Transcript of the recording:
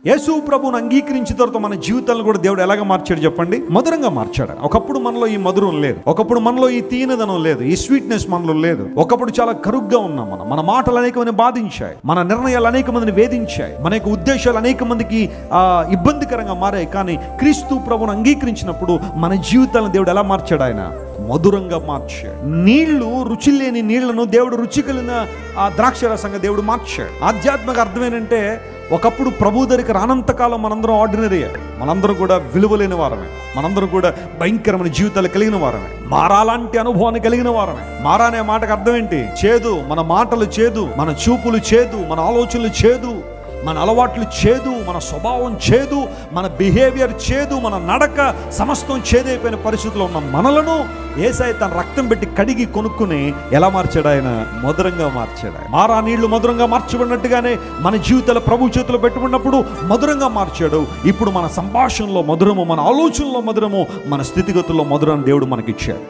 యేసు ప్రభువును అంగీకరించిన తర్వాత మన జీవితాలను కూడా దేవుడు ఎలాగ మార్చాడు చెప్పండి? మధురంగా మార్చాడు. ఒకప్పుడు మనలో ఈ మధురం లేదు, ఒకప్పుడు మనలో ఈ తీయనదనం లేదు, ఈ స్వీట్నెస్ మనలో లేదు. ఒకప్పుడు చాలా కరుగ్గా ఉన్నాం. మన మాటలు అనేక మందిని బాధించాయి, మన నిర్ణయాలు అనేక మందిని వేధించాయి, మన యొక్క ఉద్దేశాలు అనేక మందికి ఇబ్బందికరంగా మారాయి. కానీ క్రీస్తు ప్రభువును అంగీకరించినప్పుడు మన జీవితాలను దేవుడు ఎలా మార్చాడు? ఆయన మధురంగా మార్చాడు. నీళ్లు రుచి లేని నీళ్లను దేవుడు రుచి కలిగిన ఆ ద్రాక్ష రసంగా దేవుడు మార్చాడు. ఆధ్యాత్మిక అర్థం ఏంటంటే, ఒకప్పుడు ప్రభు దగ్గరికి రానంతకాలం మనందరం ఆర్డినరీ, మనందరం కూడా విలువలేని వారమే, మనందరం కూడా భయంకరమైన జీవితాలు కలిగిన వారమే, మారాలాంటి అనుభవాన్ని కలిగిన వారమే. మారా అనే మాటకు అర్థం ఏంటి? చేదు. మన మాటలు చేదు, మన చూపులు చేదు, మన ఆలోచనలు చేదు, మన అలవాట్లు చేదు, మన స్వభావం చేదు, మన బిహేవియర్ చేదు, మన నడక సమస్తం చేదైపోయిన పరిస్థితుల్లో ఉన్న మనలను యేసయ్య తన రక్తం పెట్టి కడిగి కొనుక్కుని ఎలా మార్చాడు? ఆయన మధురంగా మార్చాడు. మారా నీళ్లు మధురంగా మార్చబడినట్టుగానే మన జీవితాల ప్రభు చేతిలో పెట్టుకున్నప్పుడు మధురంగా మార్చాడు. ఇప్పుడు మన సంభాషణలో మధురము, మన ఆలోచనలో మధురము, మన స్థితిగతుల్లో మధురాన్ని దేవుడు మనకిచ్చాడు.